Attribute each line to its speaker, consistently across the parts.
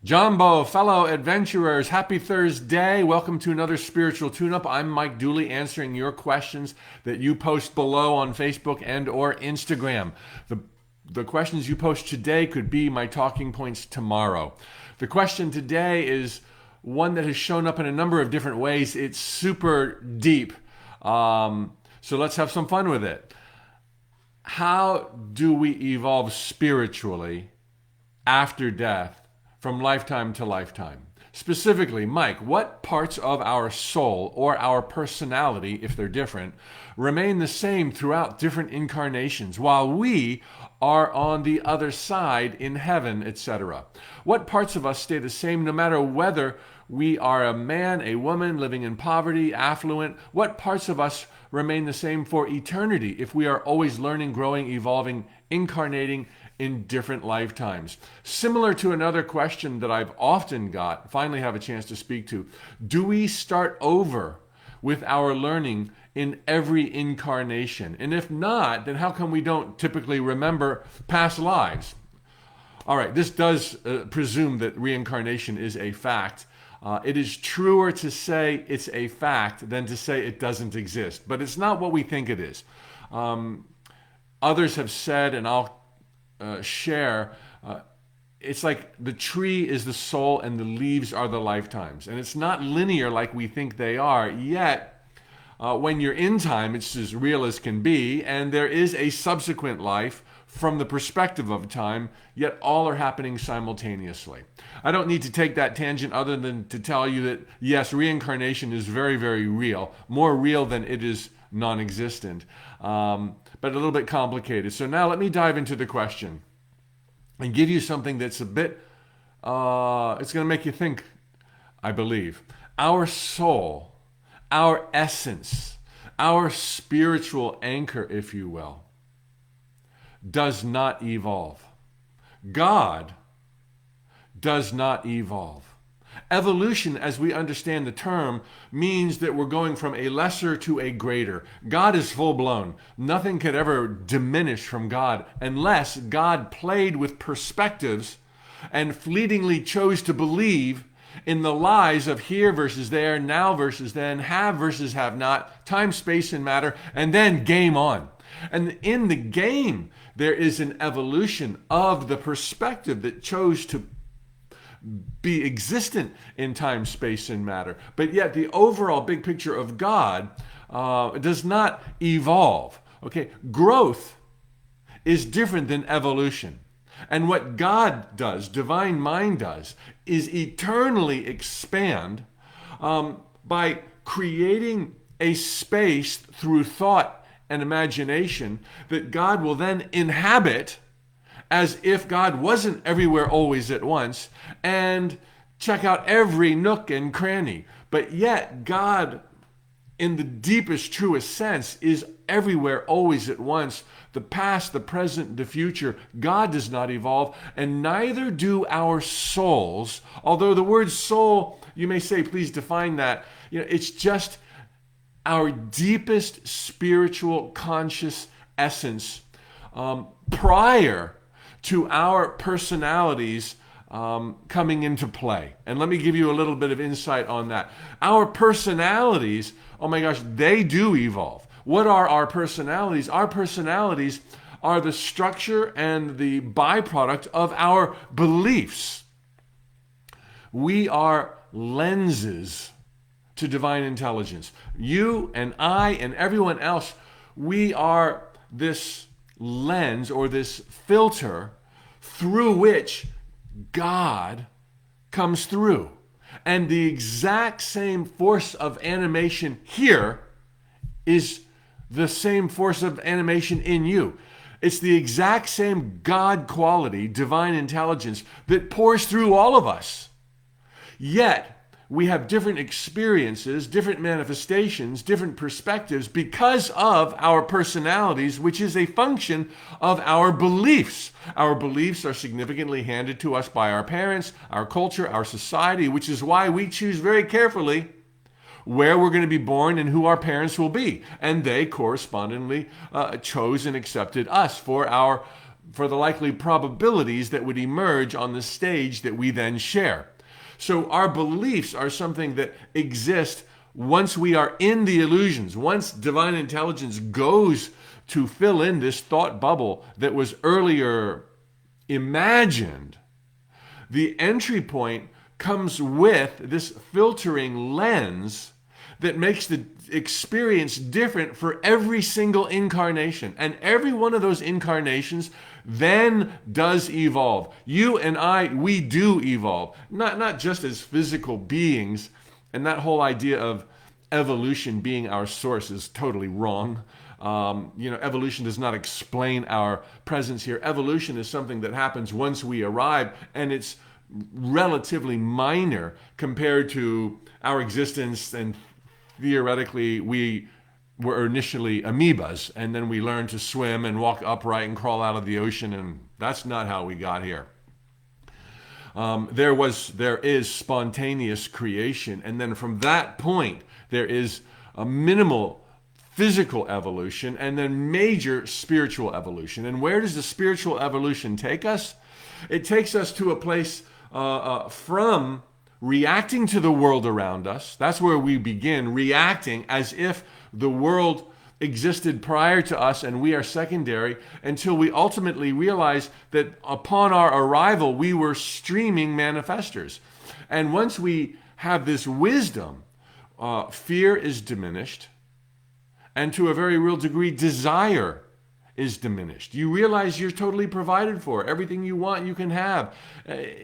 Speaker 1: Jumbo, fellow adventurers, happy Thursday. Welcome to another spiritual tune-up. I'm Mike Dooley answering your questions that you post below on Facebook and or Instagram. The questions you post today could be my talking points tomorrow. The question today is one that has shown up in a number of different ways. It's super deep. So let's have some fun with it. How do we evolve spiritually after death? From lifetime to lifetime. Specifically, Mike, what parts of our soul or our personality, if they're different, remain the same throughout different incarnations while we are on the other side in heaven, etc.? What parts of us stay the same no matter whether we are a man, a woman, living in poverty, affluent? What parts of us remain the same for eternity if we are always learning, growing, evolving, incarnating in different lifetimes? Similar to another question that I've often got, finally have a chance to speak to, do we start over with our learning in every incarnation? And if not, then how come we don't typically remember past lives? All right, this does presume that reincarnation is a fact. It is truer to say it's a fact than to say it doesn't exist, but it's not what we think it is. Others have said, and I'll share, it's like the tree is the soul and the leaves are the lifetimes. And it's not linear like we think they are, yet when you're in time, it's as real as can be, and there is a subsequent life from the perspective of time, yet all are happening simultaneously. I don't need to take that tangent other than to tell you that, yes, reincarnation is very, very real, more real than it is non-existent, but a little bit complicated. So now let me dive into the question and give you something that's a bit, it's going to make you think, I believe. Our soul, our essence, our spiritual anchor, if you will, does not evolve. God does not evolve. Evolution, as we understand the term, means that we're going from a lesser to a greater. God is full-blown. Nothing could ever diminish from God unless God played with perspectives and fleetingly chose to believe in the lies of here versus there, now versus then, have versus have not, time, space, and matter, and then game on. And in the game, there is an evolution of the perspective that chose to be existent in time, space, and matter. But yet the overall big picture of God does not evolve. Okay, growth is different than evolution. And what God does, divine mind does, is eternally expand by creating a space through thought and imagination that God will then inhabit as if God wasn't everywhere always at once, and check out every nook and cranny. But yet God, in the deepest, truest sense, is everywhere always at once. The past, the present, the future. God does not evolve, and neither do our souls. Although the word soul, you may say, please define that. It's just our deepest spiritual conscious essence prior to our personalities coming into play. And let me give you a little bit of insight on that. Our personalities, oh my gosh, they do evolve. What are our personalities? Our personalities are the structure and the byproduct of our beliefs. We are lenses to divine intelligence. You and I and everyone else, we are this lens or this filter through which God comes through. And the exact same force of animation here is the same force of animation in you. It's the exact same God quality, divine intelligence, that pours through all of us. Yet, we have different experiences, different manifestations, different perspectives because of our personalities, which is a function of our beliefs. Our beliefs are significantly handed to us by our parents, our culture, our society, which is why we choose very carefully where we're going to be born and who our parents will be. And they correspondingly chose and accepted us for our for the likely probabilities that would emerge on the stage that we then share. So our beliefs are something that exist once we are in the illusions, once divine intelligence goes to fill in this thought bubble that was earlier imagined. The entry point comes with this filtering lens that makes the experience different for every single incarnation. And every one of those incarnations then does evolve. You and I, we do evolve. Not just as physical beings, and that whole idea of evolution being our source is totally wrong. Evolution does not explain our presence here. Evolution is something that happens once we arrive, and it's relatively minor compared to our existence, and theoretically we were initially amoebas, and then we learned to swim and walk upright and crawl out of the ocean, and that's not how we got here. There is spontaneous creation, and then from that point there is a minimal physical evolution and then major spiritual evolution. And where does the spiritual evolution take us? It takes us to a place from reacting to the world around us. That's where we begin, reacting as if the world existed prior to us and we are secondary, until we ultimately realize that upon our arrival, we were streaming manifestors. And once we have this wisdom, fear is diminished, and to a very real degree, desire is diminished. You realize you're totally provided for. Everything you want, you can have.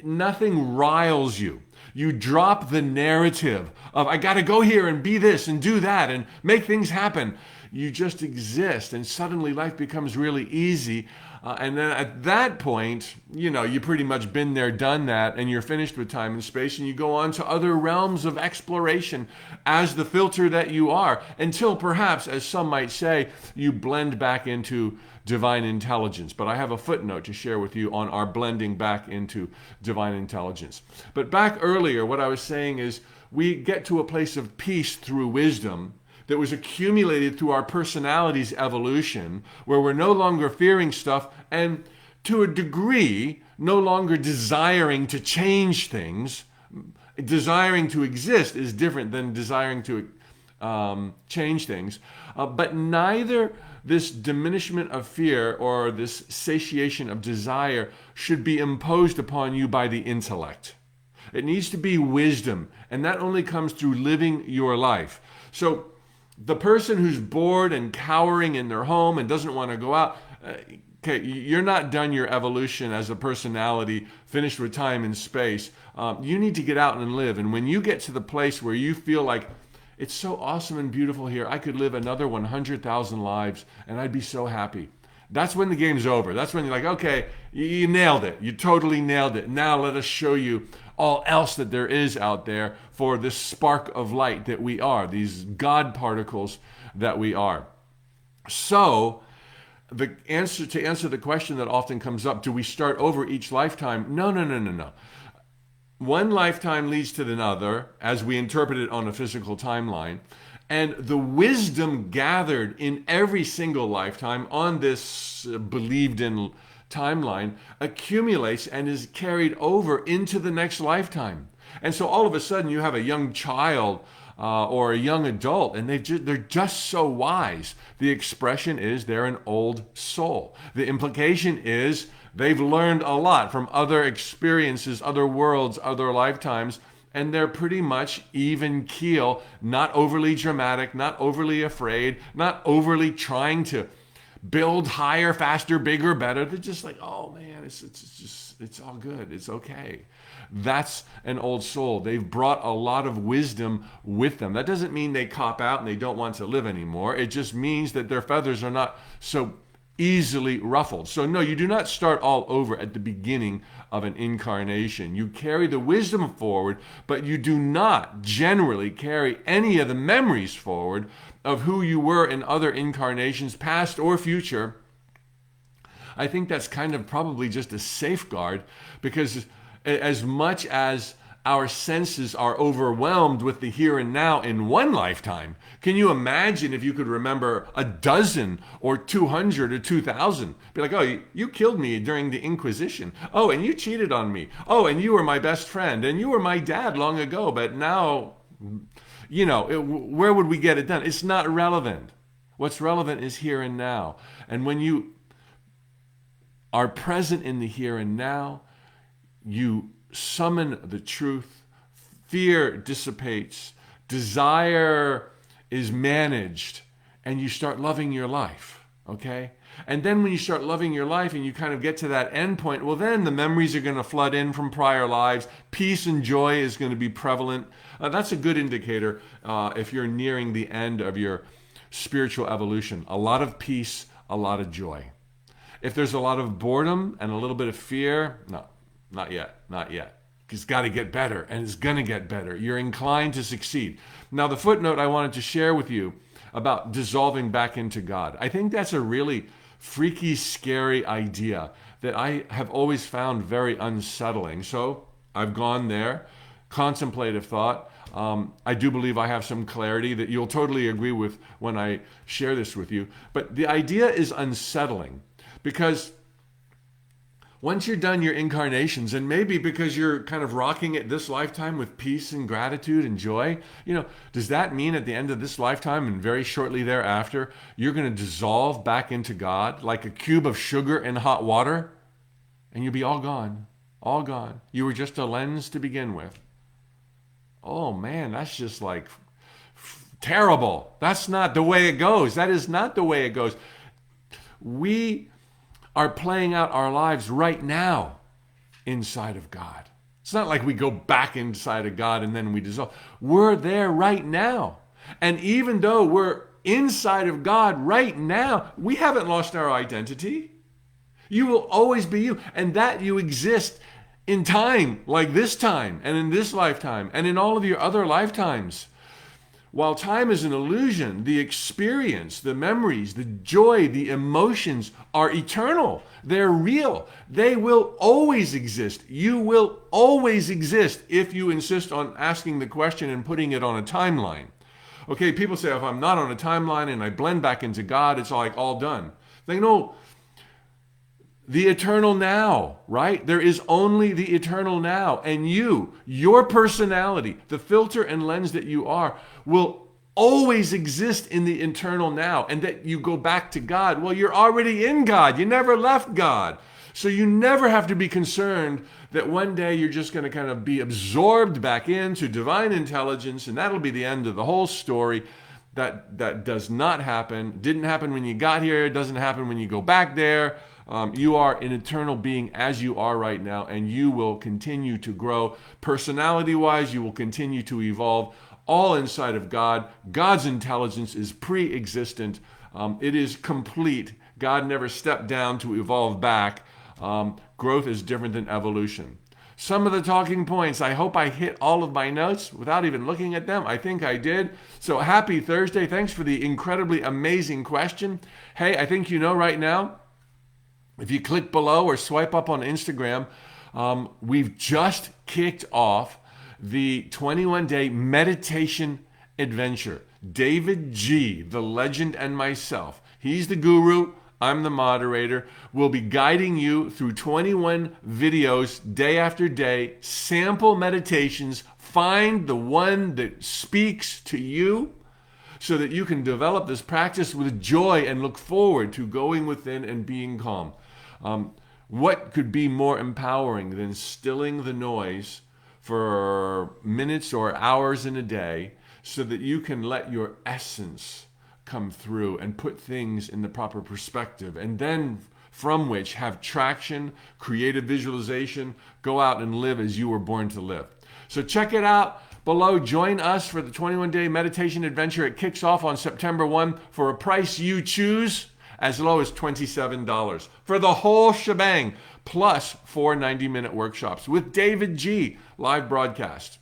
Speaker 1: Nothing riles you. You drop the narrative of, I got to go here and be this and do that and make things happen. You just exist, and suddenly life becomes really easy. And then at that point, you pretty much been there, done that, and you're finished with time and space, and you go on to other realms of exploration as the filter that you are, until perhaps, as some might say, you blend back into divine intelligence. But I have a footnote to share with you on our blending back into divine intelligence. But back earlier, what I was saying is we get to a place of peace through wisdom that was accumulated through our personality's evolution, where we're no longer fearing stuff and, to a degree, no longer desiring to change things. Desiring to exist is different than desiring to change things. But neither this diminishment of fear or this satiation of desire should be imposed upon you by the intellect. It needs to be wisdom, and that only comes through living your life. So the person who's bored and cowering in their home and doesn't want to go out, okay, you're not done your evolution as a personality, finished with time and space. You need to get out and live. And when you get to the place where you feel like, it's so awesome and beautiful here, I could live another 100,000 lives and I'd be so happy. That's when the game's over. That's when you're like, okay, you nailed it. You totally nailed it. Now let us show you all else that there is out there for this spark of light that we are, these God particles that we are. So, to answer the question that often comes up, do we start over each lifetime? No. One lifetime leads to another, as we interpret it on a physical timeline. And the wisdom gathered in every single lifetime on this believed in timeline accumulates and is carried over into the next lifetime. And so all of a sudden you have a young child or a young adult, and they're just so wise. The expression is they're an old soul. The implication is they've learned a lot from other experiences, other worlds, other lifetimes, and they're pretty much even keel, not overly dramatic, not overly afraid, not overly trying to build higher, faster, bigger, better. They're just like, oh man, it's all good. It's okay. That's an old soul. They've brought a lot of wisdom with them. That doesn't mean they cop out and they don't want to live anymore. It just means that their feathers are not so easily ruffled. So no, you do not start all over at the beginning of an incarnation. You carry the wisdom forward, but you do not generally carry any of the memories forward of who you were in other incarnations, past or future. I think that's kind of probably just a safeguard, because as much as our senses are overwhelmed with the here and now in one lifetime. Can you imagine if you could remember a dozen or 200 or 2,000? Be like, oh, you killed me during the Inquisition. Oh, and you cheated on me. Oh, and you were my best friend. And you were my dad long ago. But now, where would we get it done? It's not relevant. What's relevant is here and now. And when you are present in the here and now, you summon the truth, fear dissipates, desire is managed, and you start loving your life, okay? And then when you start loving your life and you kind of get to that end point, well, then the memories are going to flood in from prior lives. Peace and joy is going to be prevalent. That's a good indicator if you're nearing the end of your spiritual evolution. A lot of peace, a lot of joy. If there's a lot of boredom and a little bit of fear, no. Not yet. It's got to get better, and it's going to get better. You're inclined to succeed. Now, the footnote I wanted to share with you about dissolving back into God, I think that's a really freaky, scary idea that I have always found very unsettling. So I've gone there, contemplative thought. I do believe I have some clarity that you'll totally agree with when I share this with you. But the idea is unsettling because once you're done your incarnations, and maybe because you're kind of rocking it this lifetime with peace and gratitude and joy, does that mean at the end of this lifetime and very shortly thereafter, you're going to dissolve back into God like a cube of sugar in hot water? And you'll be all gone, all gone. You were just a lens to begin with. Oh man, that's just like terrible. That's not the way it goes. That is not the way it goes. We are playing out our lives right now inside of God. It's not like we go back inside of God and then we dissolve. We're there right now. And even though we're inside of God right now, we haven't lost our identity. You will always be you. And that you exist in time, like this time, and in this lifetime, and in all of your other lifetimes. While time is an illusion, the experience, the memories, the joy, the emotions are eternal. They're real. They will always exist. You will always exist if you insist on asking the question and putting it on a timeline. Okay, people say, if I'm not on a timeline and I blend back into God, it's like all done. They know the eternal now, right? There is only the eternal now. And your personality, the filter and lens that you are, will always exist in the eternal now. And that you go back to God. Well, you're already in God. You never left God. So you never have to be concerned that one day you're just going to kind of be absorbed back into divine intelligence. And that'll be the end of the whole story. That does not happen. Didn't happen when you got here. It doesn't happen when you go back there. You are an eternal being as you are right now, and you will continue to grow. Personality-wise, you will continue to evolve, all inside of God. God's intelligence is pre-existent. It is complete. God never stepped down to evolve back. Growth is different than evolution. Some of the talking points, I hope I hit all of my notes without even looking at them. I think I did. So happy Thursday. Thanks for the incredibly amazing question. Hey, I think you know right now, if you click below or swipe up on Instagram, we've just kicked off the 21-day meditation adventure. David G., the legend, and myself. He's the guru. I'm the moderator. We'll be guiding you through 21 videos day after day, sample meditations. Find the one that speaks to you so that you can develop this practice with joy and look forward to going within and being calm. What could be more empowering than stilling the noise for minutes or hours in a day so that you can let your essence come through and put things in the proper perspective, and then from which have traction, creative visualization, go out and live as you were born to live. So check it out below. Join us for the 21-day meditation adventure. It kicks off on September 1 for a price you choose, as low as $27 for the whole shebang, plus 4 90-minute workshops with David G. live broadcast.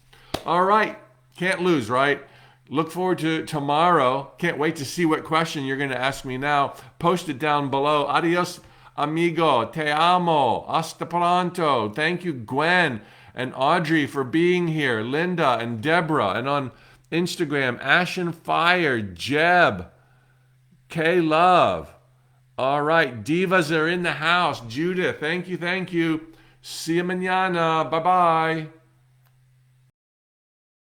Speaker 1: All right, can't lose, right? Look forward to tomorrow. Can't wait to see what question you're going to ask me now. Post it down below. Adios, amigo. Te amo. Hasta pronto. Thank you, Gwen. and Audrey for being here, Linda and Deborah, and on Instagram, Ashen Fire, Jeb, K Love. All right, divas are in the house. Judith, thank you, thank you. See you mañana. Bye-bye.